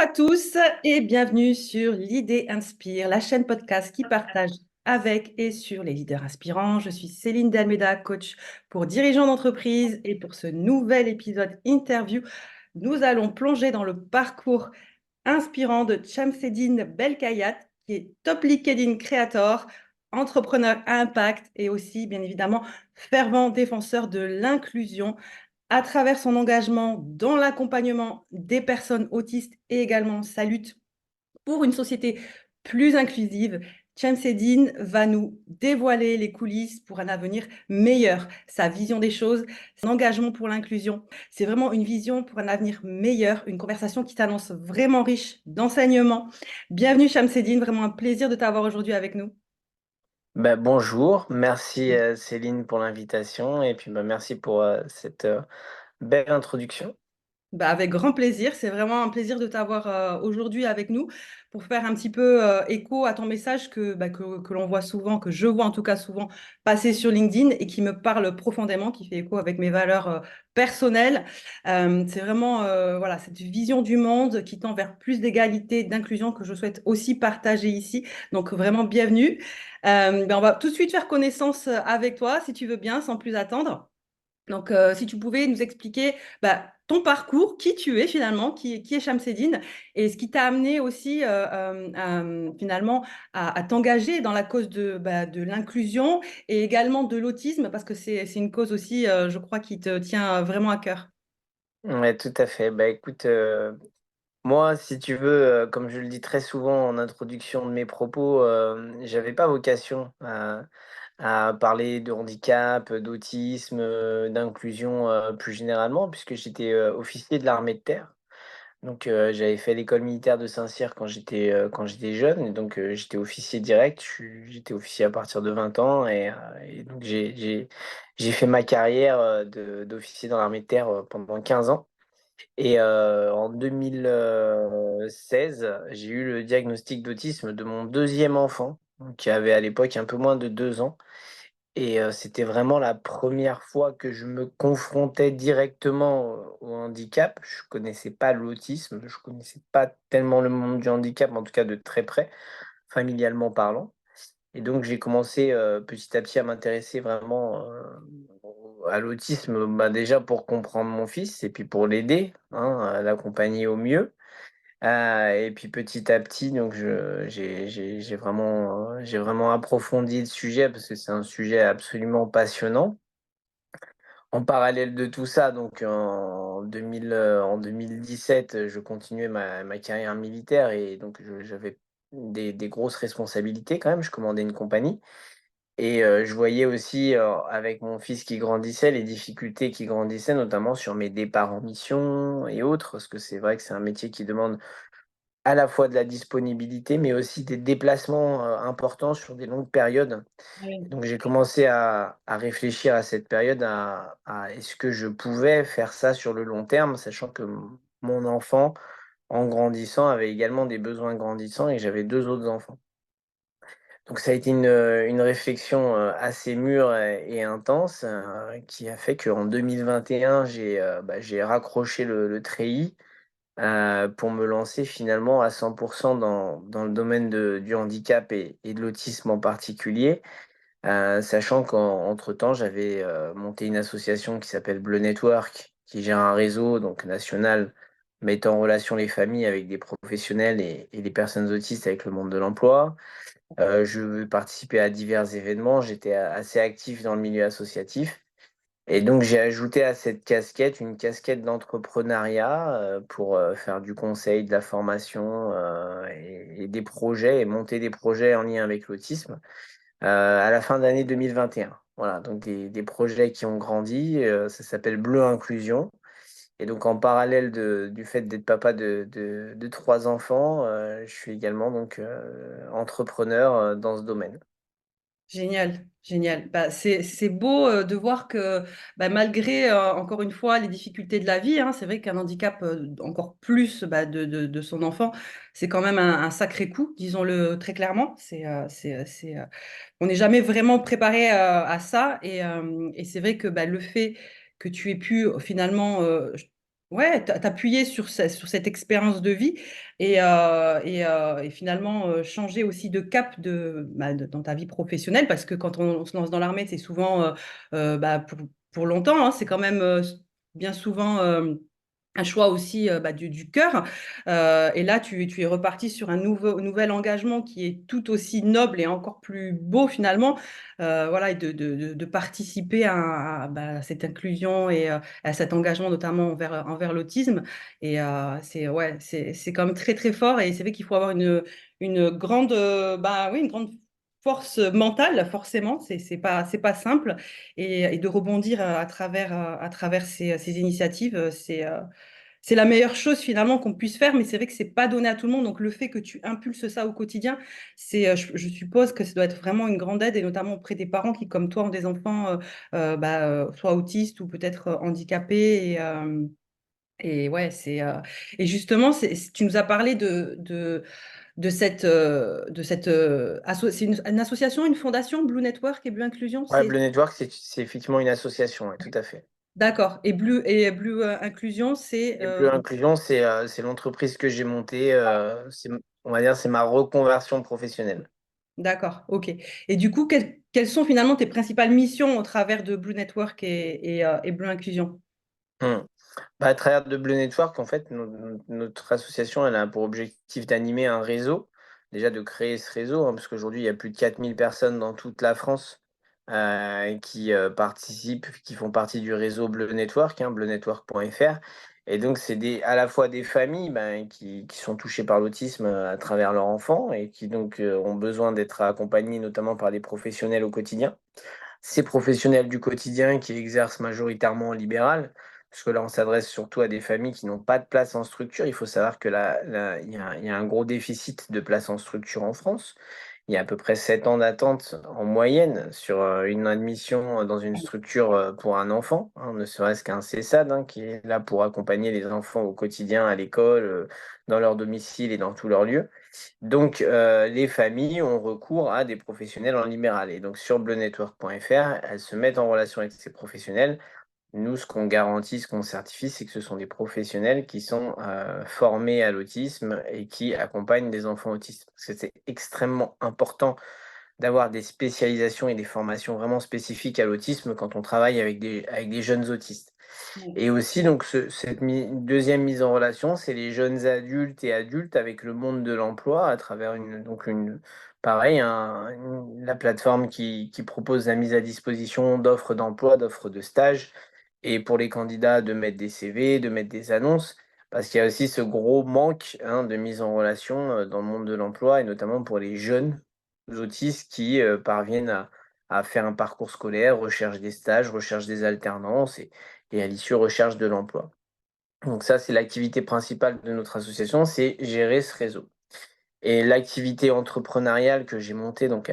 à tous et bienvenue sur l'Idée Inspire, la chaîne podcast qui partage avec et sur les leaders inspirants. Je suis Céline Dalmeda, coach pour dirigeants d'entreprise et pour ce nouvel épisode interview, nous allons plonger dans le parcours inspirant de Chamseddine Belkayat, qui est top LinkedIn creator, entrepreneur à impact et aussi bien évidemment fervent défenseur de l'inclusion à travers son engagement dans l'accompagnement des personnes autistes et également sa lutte pour une société plus inclusive. Chamseddine va nous dévoiler les coulisses pour un avenir meilleur, sa vision des choses, son engagement pour l'inclusion. C'est vraiment une vision pour un avenir meilleur, une conversation qui s'annonce vraiment riche d'enseignements. Bienvenue Chamseddine, vraiment un plaisir de t'avoir aujourd'hui avec nous. Bonjour, merci Céline pour l'invitation et puis merci pour cette belle introduction. Avec grand plaisir. C'est vraiment un plaisir de t'avoir aujourd'hui avec nous pour faire un petit peu écho à ton message que l'on voit souvent, que je vois en tout cas souvent passer sur LinkedIn et qui me parle profondément, qui fait écho avec mes valeurs personnelles. C'est vraiment voilà, cette vision du monde qui tend vers plus d'égalité, d'inclusion que je souhaite aussi partager ici. Donc vraiment bienvenue. On va tout de suite faire connaissance avec toi, si tu veux bien, sans plus attendre. Donc, si tu pouvais nous expliquer ton parcours, qui tu es finalement, qui est Chamseddine, et ce qui t'a amené aussi finalement à t'engager dans la cause de l'inclusion et également de l'autisme, parce que c'est une cause aussi, je crois, qui te tient vraiment à cœur. Ouais, tout à fait. Écoute, moi, si tu veux, comme je le dis très souvent en introduction de mes propos, j'avais pas vocation à parler de handicap, d'autisme, d'inclusion plus généralement, puisque j'étais officier de l'armée de terre. Donc, j'avais fait l'école militaire de Saint-Cyr quand j'étais jeune et donc, j'étais officier direct. J'étais officier à partir de 20 ans et donc j'ai fait ma carrière, d'officier dans l'armée de terre, pendant 15 ans et en 2016, j'ai eu le diagnostic d'autisme de mon deuxième enfant, donc qui avait à l'époque un peu moins de 2 ans. Et c'était vraiment la première fois que je me confrontais directement au handicap. Je connaissais pas l'autisme, je connaissais pas tellement le monde du handicap, mais en tout cas de très près, familialement parlant. Et donc j'ai commencé, petit à petit à m'intéresser vraiment, à l'autisme, déjà pour comprendre mon fils et puis pour l'aider, hein, à l'accompagner au mieux. Et puis petit à petit, donc j'ai vraiment approfondi le sujet parce que c'est un sujet absolument passionnant. En parallèle de tout ça, donc en 2017, je continuais ma carrière militaire et donc j'avais des grosses responsabilités quand même. Je commandais une compagnie et je voyais aussi, avec mon fils qui grandissait, les difficultés qui grandissaient, notamment sur mes départs en mission et autres, parce que c'est vrai que c'est un métier qui demande à la fois de la disponibilité, mais aussi des déplacements, importants sur des longues périodes. Et Oui. donc j'ai commencé à réfléchir à cette période, à est-ce que je pouvais faire ça sur le long terme, sachant que mon enfant, en grandissant, avait également des besoins grandissants et j'avais 2 autres enfants. Donc ça a été une réflexion, assez mûre et intense, qui a fait qu'en 2021, j'ai raccroché le treillis pour me lancer finalement à 100 dans le domaine du handicap et de l'autisme en particulier, sachant qu'entre temps, j'avais, monté une association qui s'appelle Bleu Network, qui gère un réseau donc national mettant en relation les familles avec des professionnels et les personnes autistes avec le monde de l'emploi. Je participais à divers événements, j'étais assez actif dans le milieu associatif et donc j'ai ajouté à cette casquette, une casquette d'entrepreneuriat, pour, faire du conseil, de la formation, et des projets et monter des projets en lien avec l'autisme, à la fin de l'année 2021. Voilà, donc des projets qui ont grandi, ça s'appelle Bleu Inclusion et donc en parallèle du fait d'être papa de 3 enfants, je suis également donc, entrepreneur, dans ce domaine. Génial, génial. C'est beau de voir que malgré, encore une fois, les difficultés de la vie, hein, c'est vrai qu'un handicap, encore plus de son enfant, c'est quand même un sacré coup, disons-le très clairement. On n'est jamais vraiment préparé à ça. Et c'est vrai que le fait que tu aies pu finalement ouais, t'appuyer sur, sur cette expérience de vie et finalement changer aussi de cap dans ta vie professionnelle parce que quand on se lance dans l'armée, c'est souvent pour longtemps, hein, c'est quand même bien souvent un choix aussi du cœur. Et là, tu es reparti sur un nouvel engagement qui est tout aussi noble et encore plus beau finalement, voilà, et de participer à cette inclusion et à cet engagement notamment envers l'autisme. Et ouais, c'est quand même très très fort et c'est vrai qu'il faut avoir une grande, oui, une grande force mentale, forcément, c'est pas simple. Et de rebondir à travers ces initiatives, c'est la meilleure chose finalement qu'on puisse faire, mais c'est vrai que c'est pas donné à tout le monde. Donc le fait que tu impulses ça au quotidien, je suppose que ça doit être vraiment une grande aide, et notamment auprès des parents qui, comme toi, ont des enfants soit autistes ou peut-être handicapés. Et ouais, et justement, tu nous as parlé de cette c'est une association, une fondation, Blue Network et Blue Inclusion, Ouais, c'est Bleu Network, c'est effectivement une association, ouais, tout à fait. d'accord. Et Blue Inclusion, c'est Et Bleu Inclusion, c'est l'entreprise que j'ai montée, on va dire, c'est ma reconversion professionnelle. d'accord, ok. Et du coup, quelles sont finalement tes principales missions au travers de Blue Network et Blue Inclusion? Mmh. Bah, à travers de Bleu Network, en fait, notre association, elle a pour objectif d'animer un réseau, déjà de créer ce réseau, hein, parce qu'aujourd'hui, il y a plus de 4000 personnes dans toute la France qui participent, qui font partie du réseau Bleu Network, hein, bleunetwork.fr. Et donc, c'est à la fois des familles ben, qui sont touchées par l'autisme à travers leur enfant et qui donc ont besoin d'être accompagnés notamment par des professionnels au quotidien. Ces professionnels du quotidien qui exercent majoritairement en libéral, parce que là, on s'adresse surtout à des familles qui n'ont pas de place en structure. Il faut savoir que il y a un gros déficit de place en structure en France. Il y a à peu près 7 ans d'attente en moyenne sur une admission dans une structure pour un enfant, hein, ne serait-ce qu'un CESAD, hein, qui est là pour accompagner les enfants au quotidien, à l'école, dans leur domicile et dans tous leurs lieux. Donc, les familles ont recours à des professionnels en libéral et donc sur bleunetwork.fr, elles se mettent en relation avec ces professionnels. Nous, ce qu'on garantit, ce qu'on certifie, c'est que ce sont des professionnels qui sont, formés à l'autisme et qui accompagnent des enfants autistes. Parce que c'est extrêmement important d'avoir des spécialisations et des formations vraiment spécifiques à l'autisme quand on travaille avec des jeunes autistes. Ouais. Et aussi donc cette 2e mise en relation, c'est les jeunes adultes et adultes avec le monde de l'emploi à travers une pareil, la plateforme qui propose la mise à disposition d'offres d'emploi, d'offres de stage et pour les candidats de mettre des CV, de mettre des annonces. Parce qu'il y a aussi ce gros manque, hein, de mise en relation, dans le monde de l'emploi et notamment pour les jeunes autistes qui, parviennent à faire un parcours scolaire, recherchent des stages, recherchent des alternances et à l'issue recherche de l'emploi. Donc ça, c'est l'activité principale de notre association, c'est gérer ce réseau. Et l'activité entrepreneuriale que j'ai montée donc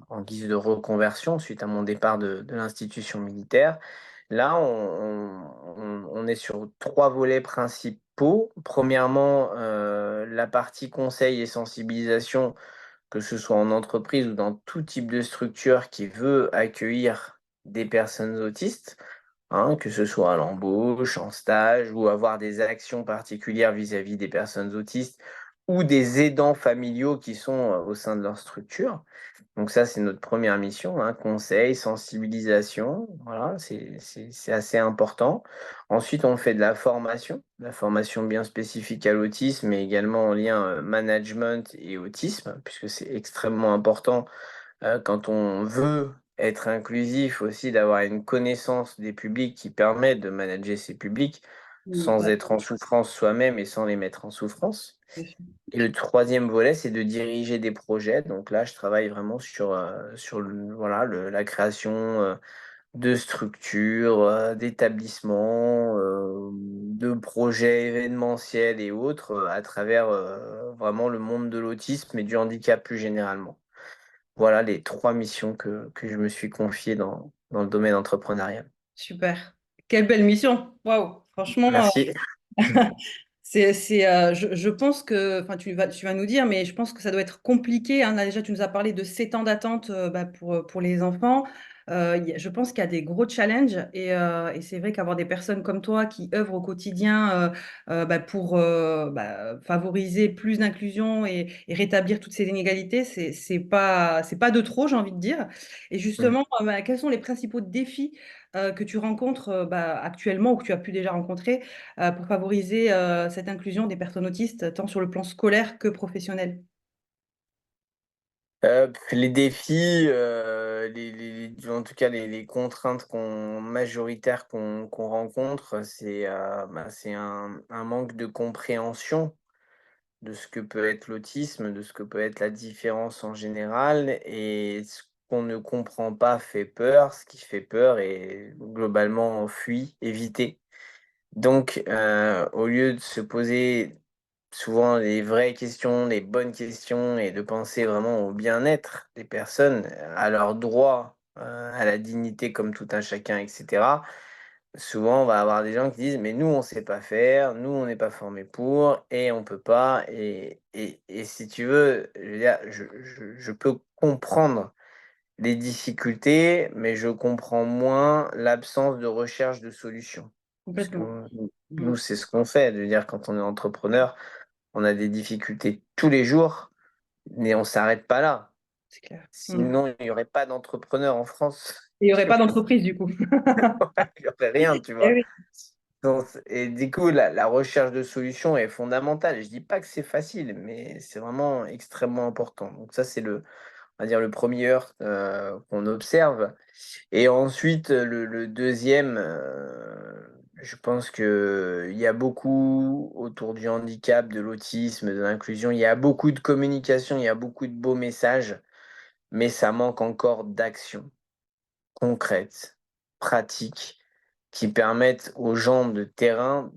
en guise de reconversion suite à mon départ de l'institution militaire, là, on est sur 3 volets principaux. Premièrement, la partie conseil et sensibilisation, que ce soit en entreprise ou dans tout type de structure qui veut accueillir des personnes autistes. Hein, que ce soit à l'embauche, en stage ou avoir des actions particulières vis-à-vis des personnes autistes ou des aidants familiaux qui sont, au sein de leur structure. Donc ça, c'est notre première mission, hein, conseil, sensibilisation, voilà, c'est assez important. Ensuite, on fait de la formation bien spécifique à l'autisme, mais également en lien, management et autisme, puisque c'est extrêmement important quand on veut être inclusif aussi, d'avoir une connaissance des publics qui permet de manager ces publics sans Ouais, être en souffrance soi-même et sans les mettre en souffrance. bien sûr. Et le troisième volet, c'est de diriger des projets. Donc là, je travaille vraiment sur voilà, la création de structures, d'établissements, de projets événementiels et autres à travers vraiment le monde de l'autisme et du handicap plus généralement. Voilà les 3 missions que je me suis confiées dans le domaine entrepreneurial. Super. Quelle belle mission. Waouh. Franchement, Merci. je pense que, enfin, tu vas nous dire, mais je pense que ça doit être compliqué, hein. Là, déjà, tu nous as parlé de 7 ans d'attente pour les enfants. je pense qu'il y a des gros challenges et c'est vrai qu'avoir des personnes comme toi qui œuvrent au quotidien pour favoriser plus d'inclusion et rétablir toutes ces inégalités, c'est pas de trop, j'ai envie de dire. Et Mmh. justement, quels sont les principaux défis que tu rencontres actuellement ou que tu as pu déjà rencontrer pour favoriser cette inclusion des personnes autistes, tant sur le plan scolaire que professionnel? Les défis, en tout cas les contraintes majoritaires qu'on rencontre, c'est un manque de compréhension de ce que peut être l'autisme, de ce que peut être la différence en général, et ce qu'on ne comprend pas fait peur, ce qui fait peur est globalement fui, évité. Donc, au lieu de se poser souvent les vraies questions, les bonnes questions et de penser vraiment au bien-être des personnes, à leurs droits, à la dignité comme tout un chacun et cetera. Souvent, on va avoir des gens qui disent: «Mais nous, on sait pas faire, nous, on n'est pas formés pour et on peut pas», et si tu veux, je veux dire, je peux comprendre les difficultés, mais je comprends moins l'absence de recherche de solutions. Parce que Complètement. Mm, nous, c'est ce qu'on fait. Je veux dire, quand on est entrepreneur, on a des difficultés tous les jours, mais on s'arrête pas là. c'est clair. Mm. Sinon, il y aurait pas d'entrepreneurs en France. Et il n'y aurait pas d'entreprise du coup. Il y aurait rien, tu Eh vois? oui, Donc et du coup, la recherche de solutions est fondamentale. Je dis pas que c'est facile, mais c'est vraiment extrêmement important. Donc ça, c'est on va dire le premier heurt, qu'on observe. Et ensuite, le 2e, je pense qu'il y a beaucoup autour du handicap, de l'autisme, de l'inclusion, il y a beaucoup de communication, il y a beaucoup de beaux messages, mais ça manque encore d'actions concrètes, pratiques, qui permettent aux gens de terrain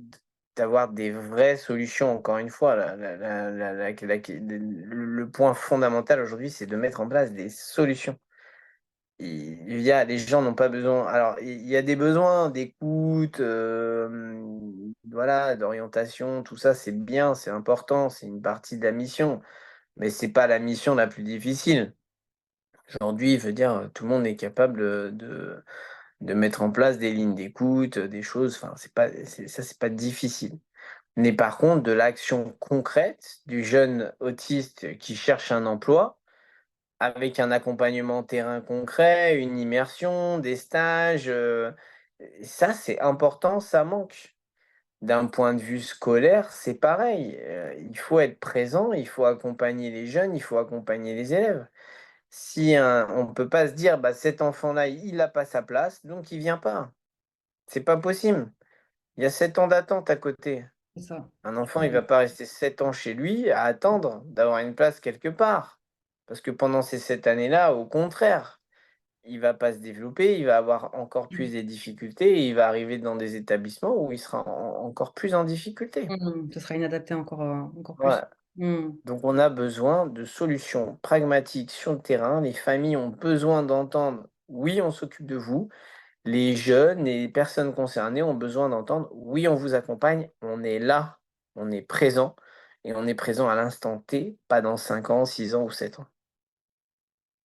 d'avoir des vraies solutions. Encore une fois, le point fondamental aujourd'hui, c'est de mettre en place des solutions. Les gens n'ont pas besoin, alors il y a des besoins d'écoute, voilà, d'orientation, tout ça, c'est bien, c'est important, c'est une partie de la mission, mais c'est pas la mission la plus difficile. Aujourd'hui, je veux dire, tout le monde est capable, de mettre en place des lignes d'écoute, des choses, enfin, c'est pas difficile. Mais par contre, de l'action concrète du jeune autiste qui cherche un emploi, avec un accompagnement terrain concret, une immersion, des stages, ça c'est important, ça manque. D'un point de vue scolaire, c'est pareil, il faut être présent, il faut accompagner les jeunes, il faut accompagner les élèves. Si on peut pas se dire: «Bah, cet enfant-là, il a pas sa place, donc il vient pas». C'est pas possible. Il y a 7 ans d'attente à côté. c'est ça. Un enfant, il va pas rester 7 ans chez lui à attendre d'avoir une place quelque part. Parce que pendant ces 7 années-là, au contraire, il va pas se développer, il va avoir encore plus des difficultés et il va arriver dans des établissements où il sera encore plus en difficulté. Ce sera inadapté encore, encore plus. Voilà. Mmh. Donc on a besoin de solutions pragmatiques sur le terrain. Les familles ont besoin d'entendre: «Oui, on s'occupe de vous». Les jeunes et les personnes concernées ont besoin d'entendre: «Oui, on vous accompagne, on est là, on est présent et on est présent à l'instant T, pas dans 5 ans, 6 ans ou 7 ans».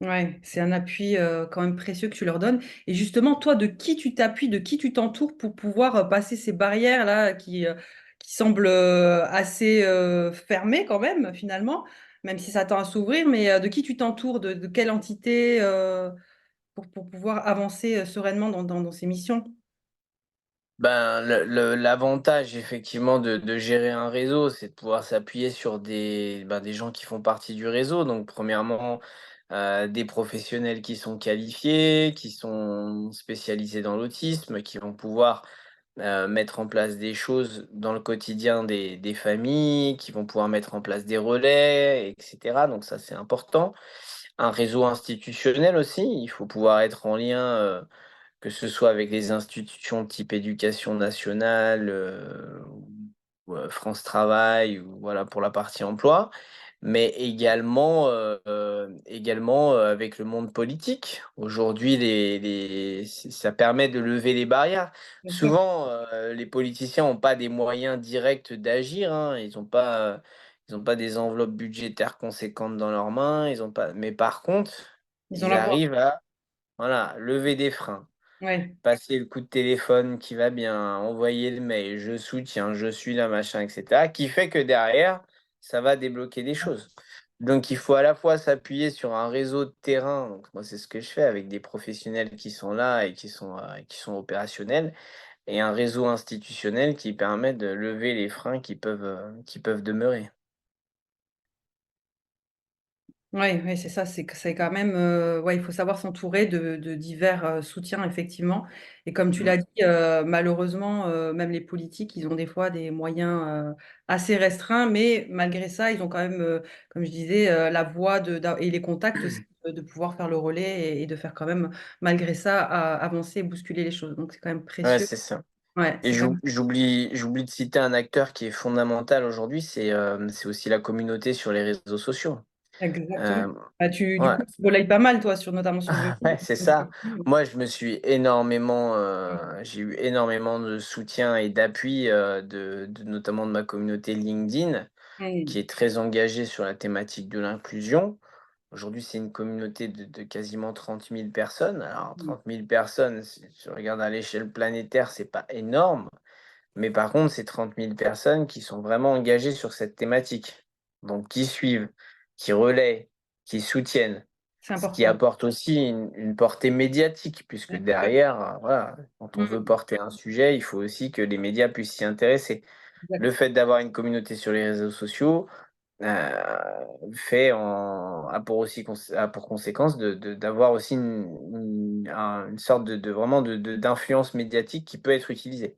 Ouais, c'est un appui, quand même précieux que tu leur donnes et justement, toi, de qui tu t'appuies, de qui tu t'entoures pour pouvoir, passer ces barrières-là qui semblent, assez, fermées quand même, finalement, même si ça tend à s'ouvrir, mais, de qui tu t'entoures? De quelle entité, pour pouvoir avancer, sereinement dans ces missions? Ben, l'avantage effectivement de gérer un réseau, c'est de pouvoir s'appuyer sur des gens qui font partie du réseau. Donc premièrement, des professionnels qui sont qualifiés, qui sont spécialisés dans l'autisme, qui vont pouvoir, mettre en place des choses dans le quotidien des familles, qui vont pouvoir mettre en place des relais et cetera. Donc ça, c'est important. Un réseau institutionnel aussi, il faut pouvoir être en lien, que ce soit avec les institutions type éducation nationale, France Travail ou voilà pour la partie emploi, mais également, avec le monde politique. Aujourd'hui, les ça permet de lever les barrières. Bien sûr. Souvent, les politiciens n'ont pas des moyens directs d'agir, hein. Ils ont pas des enveloppes budgétaires conséquentes dans leurs mains, ils ont pas, mais par contre, Ils ont ils la voix. arrivent à Voilà, lever des freins, Ouais. passer le coup de téléphone qui va bien, envoyer le mail, je soutiens, je suis là, machin, et cetera, qui fait que derrière, ça va débloquer des choses. Donc il faut à la fois s'appuyer sur un réseau de terrain, donc moi c'est ce que je fais avec des professionnels qui sont là et qui sont opérationnels, et un réseau institutionnel qui permet de lever les freins qui peuvent demeurer. Ouais, ouais, c'est ça, c'est que c'est quand même, ouais, il faut savoir s'entourer de divers, soutiens effectivement et comme tu Mmh. l'as dit, malheureusement, même les politiques, ils ont des fois des moyens, assez restreints, mais malgré ça, ils ont quand même, comme je disais, la voix et les contacts aussi, de pouvoir faire le relais et de faire quand même, malgré ça, avancer et bousculer les choses. Donc c'est quand même Ouais, précieux. c'est ça. Ouais, Et c'est quand même j'oublie de citer un acteur qui est fondamental aujourd'hui, c'est aussi la communauté sur les réseaux sociaux. exactement. Hem, Bah, du ouais, coup, tu relayeres pas mal toi notamment sur ouais, YouTube? c'est ça. Moi, je me suis énormément, j'ai eu énormément de soutien et d'appui, de notamment de ma communauté LinkedIn, qui Mmh. est très engagée sur la thématique de l'inclusion. Aujourd'hui, c'est une communauté de quasiment 30 000 personnes. Alors Mmh. 30 000 personnes, si tu regardes à l'échelle planétaire, c'est pas énorme. Mais par contre, c'est 30 000 personnes qui sont vraiment engagées sur cette thématique. Donc qui suivent, qui relaient, qui soutiennent. C'est Ce qui important. apporte aussi une portée médiatique puisque Exact. derrière, voilà, quand on veut Mmh. porter un sujet, il faut aussi que les médias puissent s'y intéresser. Le Exact. fait d'avoir une communauté sur les réseaux sociaux, fait en a pour aussi a pour conséquence d'avoir aussi une sorte de vraiment d'influence médiatique qui peut être utilisée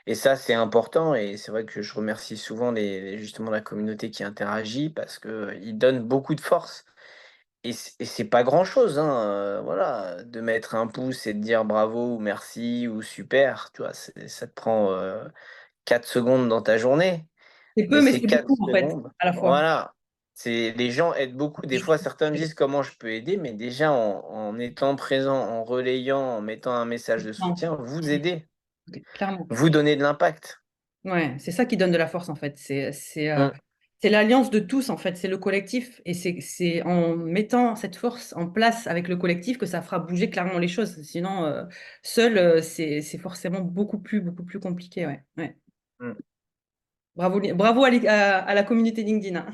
et ça, c'est important et c'est vrai que je remercie souvent justement la communauté qui interagit parce qu'ils donnent beaucoup de force et c'est pas grand-chose, hein, voilà, de mettre un pouce et de dire bravo ou merci ou super, tu vois? Ça te prend, 4 secondes dans ta journée. C'est Mais peu, mais ces c'est 4 beaucoup en fait, secondes, à la fois. voilà, c'est les gens aident beaucoup. Des fois, certains me disent: «Comment je peux aider?» mais déjà en étant présent, en relayant, en mettant un message de Non. soutien, vous aidez, OK, clairement. vous donnez de l'impact. Ouais, c'est ça qui donne de la force en fait. Mmh, C'est l'alliance de tous en fait, c'est le collectif et c'est en mettant cette force en place avec le collectif que ça fera bouger clairement les choses. Sinon, seul, c'est forcément beaucoup plus compliqué, ouais, ouais. mmh, Bravo à la communauté LinkedIn, hein.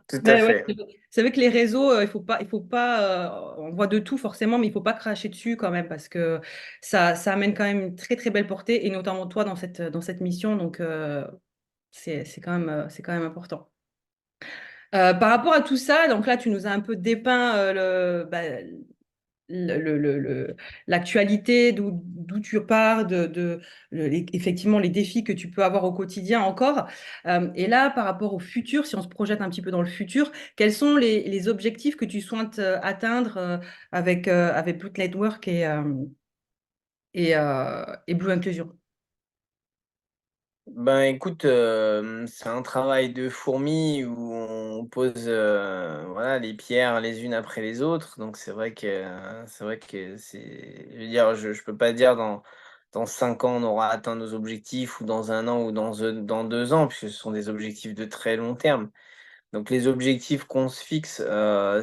tout à Mais ouais, fait. c'est vrai que les réseaux, il faut pas, on voit de tout forcément, mais il faut pas cracher dessus quand même parce que ça amène quand même une très, très belle portée et notamment toi dans cette mission donc c'est quand même important. Par rapport à tout ça, donc là, tu nous as un peu dépeint, le l'actualité, d'où tu pars, effectivement, les défis que tu peux avoir au quotidien encore. Et là, par rapport au futur, si on se projette un petit peu dans le futur, quels sont les objectifs que tu souhaites atteindre avec Blue Network et Blue Inclusion? Ben, écoute, c'est un travail de fourmi où on pose, voilà, les pierres les unes après les autres. Donc c'est je veux dire, je peux pas dire dans 5 ans, on aura atteint nos objectifs ou dans 1 an ou dans 2 ans, puisque ce sont des objectifs de très long terme. Donc les objectifs qu'on se fixe,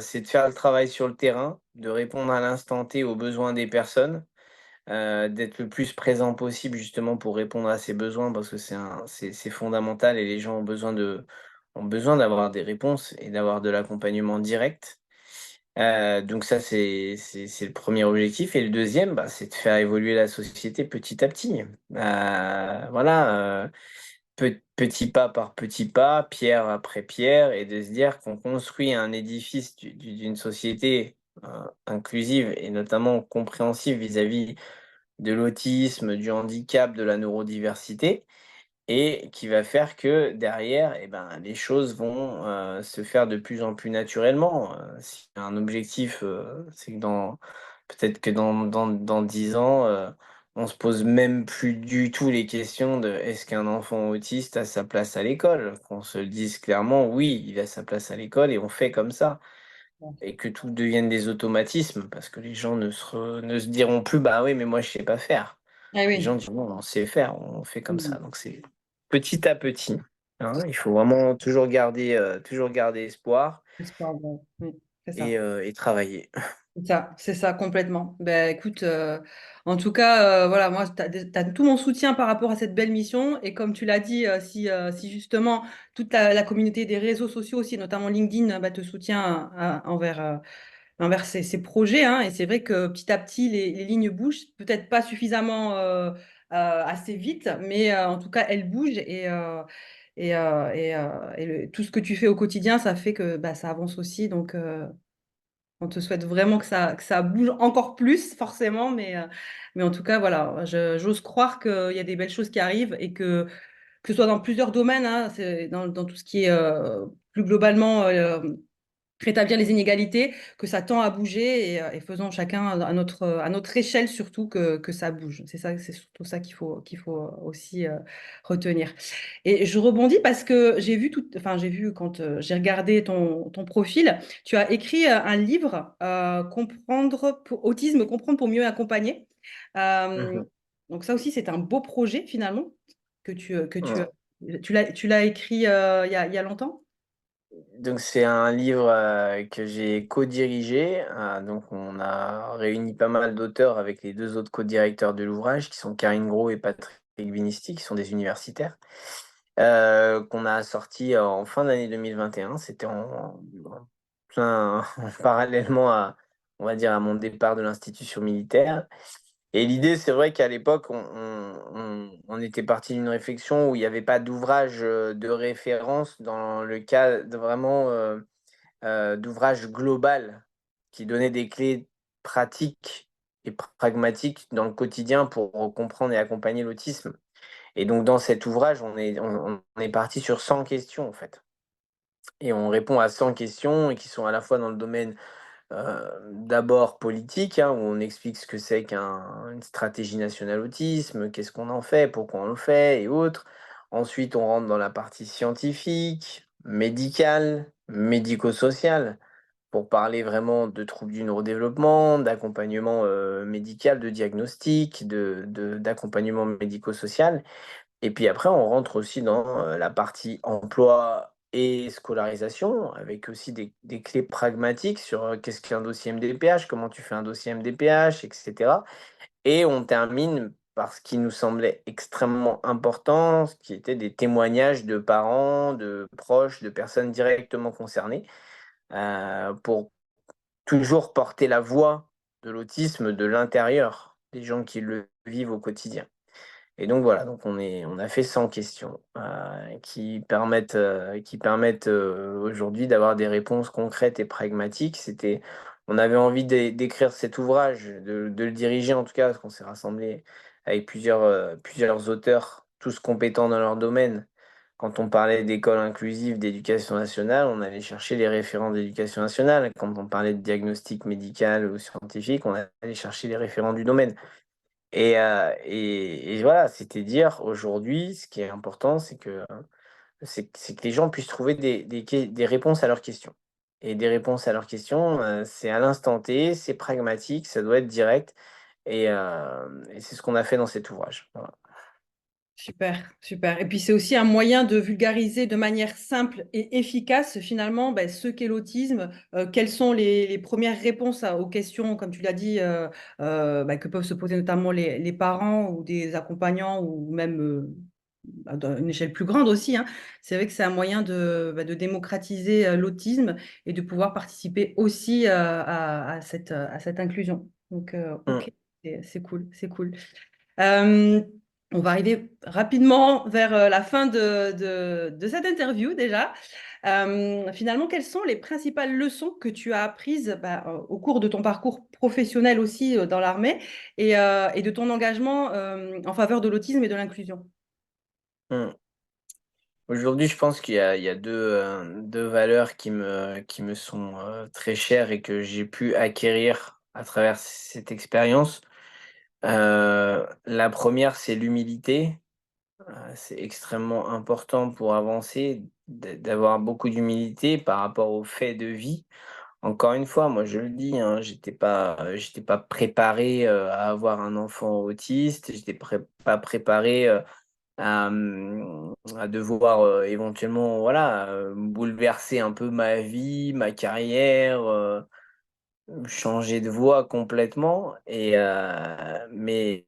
c'est de faire le travail sur le terrain, de répondre à l'instant T aux besoins des personnes. D'être le plus présent possible justement pour répondre à ces besoins parce que c'est fondamental et les gens ont besoin d'avoir des réponses et d'avoir de l'accompagnement direct. Donc ça c'est le premier objectif et le deuxième bah, c'est de faire évoluer la société petit à petit. Voilà, petit pas par petit pas, pierre après pierre et de se dire qu'on construit un édifice d'une société, inclusive et notamment compréhensive vis-à-vis de l'autisme, du handicap, de la neurodiversité et qui va faire que derrière et ben, les choses vont, se faire de plus en plus naturellement. Si un objectif, c'est que peut-être que dans 10 ans, on se pose même plus du tout les questions de: «Est-ce qu'un enfant autiste a sa place à l'école?» Qu'on se le dise clairement: «Oui, il a sa place à l'école et on fait comme ça». Et que tout devienne des automatismes parce que les gens ne se diront plus: «Bah, oui, mais moi je sais pas faire». Ah Les gens oui. diront: «On sait faire, on fait comme ça». Mmh. Donc c'est petit à petit, hein. Il faut vraiment toujours garder espoir Espoir, ouais. Mmh, c'est ça. et travailler. C'est ça complètement. Ben, écoute, en tout cas, voilà, moi, tu as, tout mon soutien par rapport à cette belle mission. Et comme tu l'as dit, si justement toute la communauté des réseaux sociaux aussi, notamment LinkedIn, bah, te soutient envers ces projets, hein. Et c'est vrai que petit à petit, les lignes bougent, peut-être pas suffisamment assez vite, mais en tout cas, elles bougent. Et tout ce que tu fais au quotidien, ça fait que bah, ça avance aussi. Donc, on te souhaite vraiment que ça bouge encore plus, forcément, mais en tout cas, voilà, j'ose croire qu'il y a des belles choses qui arrivent et que ce soit dans plusieurs domaines, hein, c'est dans tout ce qui est plus globalement rétablir les inégalités, que ça tend à bouger et faisons chacun à notre échelle surtout que ça bouge. C'est ça, c'est surtout ça qu'il faut aussi retenir. Et je rebondis parce que enfin j'ai vu quand j'ai regardé ton profil, tu as écrit un livre, comprendre pour autisme, comprendre pour mieux accompagner. Euh, Mhm. donc ça aussi c'est un beau projet finalement que Ouais. tu l'as écrit il y a longtemps. Donc c'est un livre que j'ai co-dirigé. Donc on a réuni pas mal d'auteurs avec les deux autres co-directeurs de l'ouvrage, qui sont Karine Gros et Patrick Vinisti, qui sont des universitaires, qu'on a sorti en fin d'année 2021. C'était en plein parallèlement à, on va dire, à mon départ de l'institution militaire. Et l'idée, c'est vrai qu'à l'époque, on était parti d'une réflexion où il n'y avait pas d'ouvrage de référence dans le cas de vraiment d'ouvrage global qui donnait des clés pratiques et pragmatiques dans le quotidien pour comprendre et accompagner l'autisme. Et donc, dans cet ouvrage, on est parti sur 100 questions, en fait. Et on répond à 100 questions et qui sont à la fois dans le domaine d'abord politique, hein, où on explique ce que c'est qu'une stratégie nationale autisme, qu'est-ce qu'on en fait, pourquoi on le fait et autres. Ensuite, on rentre dans la partie scientifique, médicale, médico-sociale, pour parler vraiment de troubles du neurodéveloppement, d'accompagnement médical, de diagnostic, d'accompagnement médico-social. Et puis après, on rentre aussi dans la partie emploi et scolarisation, avec aussi des clés pragmatiques sur qu'est-ce qu'un dossier MDPH, comment tu fais un dossier MDPH, etc. Et on termine par ce qui nous semblait extrêmement important, ce qui était des témoignages de parents, de proches, de personnes directement concernées, pour toujours porter la voix de l'autisme de l'intérieur des gens qui le vivent au quotidien. Et donc voilà, donc on a fait 100 questions, qui permettent, aujourd'hui d'avoir des réponses concrètes et pragmatiques. On avait envie d'écrire cet ouvrage, de le diriger en tout cas, parce qu'on s'est rassemblé avec plusieurs auteurs, tous compétents dans leur domaine. Quand on parlait d'école inclusive, d'éducation nationale, on allait chercher les référents d'éducation nationale. Quand on parlait de diagnostic médical ou scientifique, on allait chercher les référents du domaine. Et voilà, c'était dire aujourd'hui, ce qui est important, c'est que les gens puissent trouver des réponses à leurs questions. Et des réponses à leurs questions, c'est à l'instant T, c'est pragmatique, ça doit être direct. Et c'est ce qu'on a fait dans cet ouvrage. Voilà. Super, super. Et puis c'est aussi un moyen de vulgariser de manière simple et efficace finalement ben, ce qu'est l'autisme, quelles sont les premières réponses aux questions, comme tu l'as dit, ben, que peuvent se poser notamment les parents ou des accompagnants ou même à une échelle plus grande aussi, hein. C'est vrai que c'est un moyen de démocratiser l'autisme et de pouvoir participer aussi à cette inclusion. Donc, Mmh. ok, c'est cool, c'est cool. Euh, on va arriver rapidement vers la fin de cette interview déjà. Finalement, quelles sont les principales leçons que tu as apprises bah, au cours de ton parcours professionnel aussi dans l'armée et de ton engagement en faveur de l'autisme et de l'inclusion? Mmh. Aujourd'hui, je pense il y a deux valeurs qui me sont très chères et que j'ai pu acquérir à travers cette expérience. La première, c'est l'humilité. C'est extrêmement important pour avancer d'avoir beaucoup d'humilité par rapport aux faits de vie. Encore une fois, moi je le dis, hein, j'étais pas préparé, à avoir un enfant autiste, pas préparé, à devoir, éventuellement, voilà, bouleverser un peu ma vie, ma carrière, changer de voie complètement mais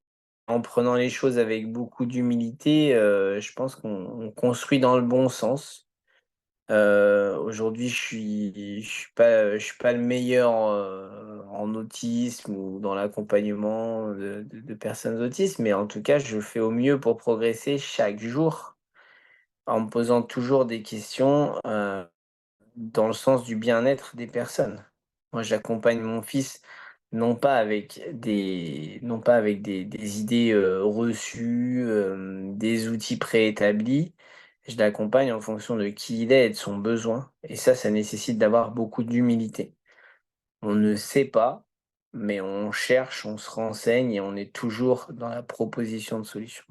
en prenant les choses avec beaucoup d'humilité, je pense qu'on construit dans le bon sens. Aujourd'hui, je suis pas le meilleur, en autisme ou dans l'accompagnement de personnes autistes, mais en tout cas, je fais au mieux pour progresser chaque jour en me posant toujours des questions, dans le sens du bien-être des personnes. Moi, j'accompagne mon fils non pas avec des idées, reçues, des outils préétablis. Je l'accompagne en fonction de qui il est et de son besoin et ça nécessite d'avoir beaucoup d'humilité. On ne sait pas, mais on cherche, on se renseigne et on est toujours dans la proposition de solutions.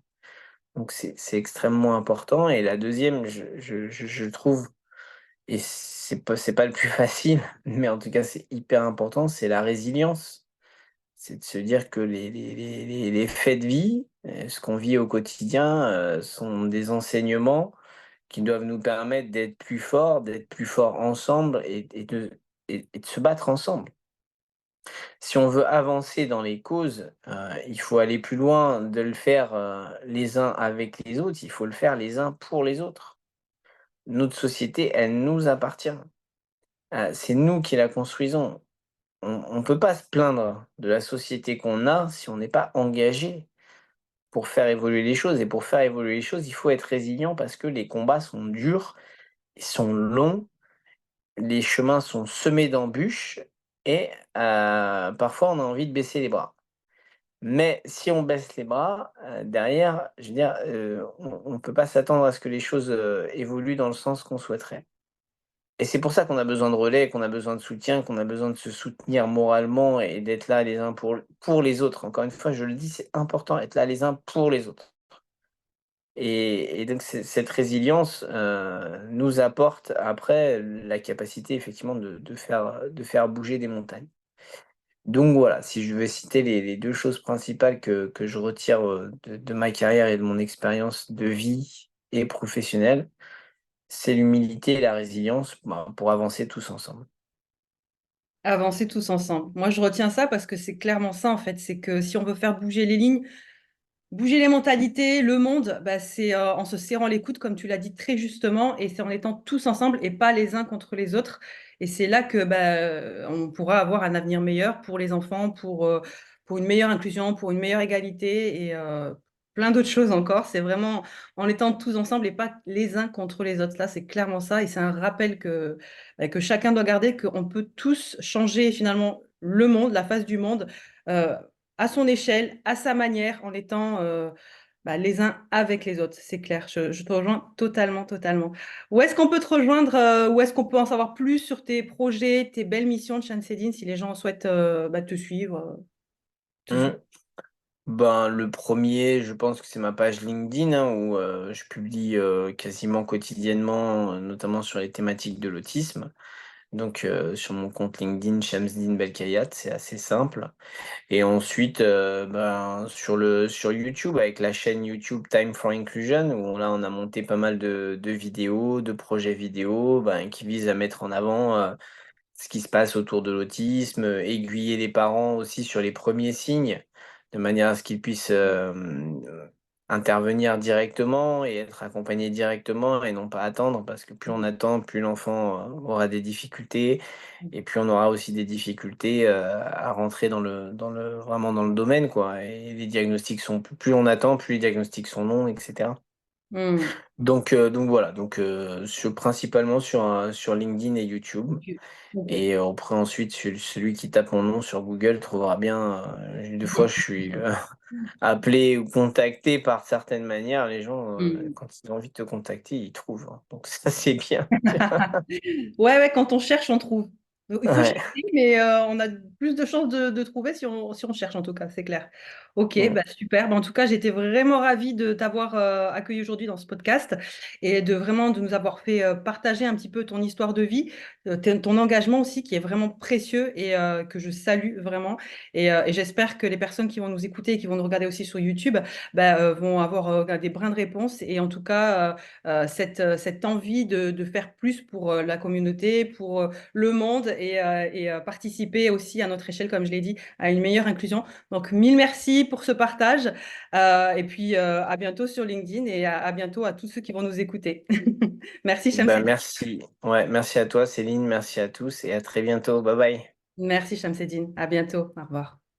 Donc c'est extrêmement important et la deuxième, je trouve et c'est pas le plus facile, mais en tout cas, c'est hyper important, c'est la résilience. C'est de se dire que les faits de vie, ce qu'on vit au quotidien, sont des enseignements qui doivent nous permettre d'être plus forts ensemble et de se battre ensemble. Si on veut avancer dans les causes, il faut aller plus loin de le faire, les uns avec les autres, il faut le faire les uns pour les autres. Notre société, elle nous appartient. C'est nous qui la construisons. On peut pas se plaindre de la société qu'on a si on n'est pas engagé pour faire évoluer les choses et pour faire évoluer les choses, il faut être résilient parce que les combats sont durs, ils sont longs, les chemins sont semés d'embûches et parfois on a envie de baisser les bras. Mais si on baisse les bras, derrière, je veux dire, on peut pas s'attendre à ce que les choses, évoluent dans le sens qu'on souhaiterait. Et c'est pour ça qu'on a besoin de relais, qu'on a besoin de soutien, qu'on a besoin de se soutenir moralement et d'être là les uns pour les autres. Encore une fois, je le dis, c'est important, être là les uns pour les autres. Et donc cette résilience, nous apporte après la capacité effectivement de faire bouger des montagnes. Donc voilà, si je veux citer les 2 choses principales que je retire, de ma carrière et de mon expérience de vie et professionnelle, c'est l'humilité et la résilience, bah, pour avancer tous ensemble. Avancer tous ensemble. Moi, je retiens ça parce que c'est clairement ça, en fait. C'est que si on veut faire bouger les lignes, bouger les mentalités, le monde, bah, c'est en se serrant les coudes, comme tu l'as dit très justement, et c'est en étant tous ensemble et pas les uns contre les autres. Et c'est là que on pourra avoir un avenir meilleur pour les enfants, pour une meilleure inclusion, pour une meilleure égalité et plein d'autres choses encore. C'est vraiment en étant tous ensemble et pas les uns contre les autres. Là, c'est clairement ça. Et c'est un rappel que chacun doit garder, qu'on peut tous changer finalement le monde, la face du monde. euh, à son échelle, à sa manière, en étant les uns avec les autres. C'est clair, je te rejoins totalement, totalement. Où est-ce qu'on peut te rejoindre, où est-ce qu'on peut en savoir plus sur tes projets, tes belles missions de Chanceline, si les gens souhaitent te suivre, te Mmh. suivre. Ben, le premier, je pense que c'est ma page LinkedIn, hein, où, je publie, quasiment quotidiennement, notamment sur les thématiques de l'autisme. Donc, sur mon compte LinkedIn Shamsdine Belkhayat, c'est assez simple. Et ensuite, ben, sur YouTube, avec la chaîne YouTube Time for Inclusion, où là, on a monté pas mal de vidéos, de projets vidéo, ben, qui visent à mettre en avant, ce qui se passe autour de l'autisme, aiguiller les parents aussi sur les premiers signes, de manière à ce qu'ils puissent, intervenir directement et être accompagnés directement et non pas attendre. Parce que plus on attend, plus l'enfant, aura des difficultés et plus on aura aussi des difficultés, à rentrer vraiment dans le domaine, quoi, et les diagnostics sont plus on attend, plus les diagnostics sont longs et cetera. Hmm. Donc voilà, principalement sur LinkedIn et YouTube. Ok. Ok. Et après ensuite, celui qui tape mon nom sur Google trouvera bien, des fois je suis, appelé ou contacté par certaines manières, les gens, Hmm. quand ils ont envie de te contacter, ils trouvent, hein, donc ça c'est bien. Ouais, ouais, quand on cherche, on trouve. Il faut Ouais. chercher, mais on a plus de chances de trouver si on cherche, en tout cas, c'est clair. Ok, Mmh. bah, super. Bah, en tout cas, j'étais vraiment ravie de t'avoir accueilli aujourd'hui dans ce podcast et de nous avoir fait partager un petit peu ton histoire de vie, ton engagement aussi, qui est vraiment précieux et que je salue vraiment. Et j'espère que les personnes qui vont nous écouter et qui vont nous regarder aussi sur YouTube vont avoir des brins de réponse et en tout cas cette envie de faire plus pour la communauté, pour le monde et participer aussi à notre échelle, comme je l'ai dit, à une meilleure inclusion. Donc, mille merci pour ce partage. Et puis, à bientôt sur LinkedIn et à bientôt à tous ceux qui vont nous écouter. Merci, Ben, Shamseddine. merci. Ouais, merci à toi, Céline. Merci à tous et à très bientôt. Bye bye. Merci, Shamseddine. À bientôt. Au revoir.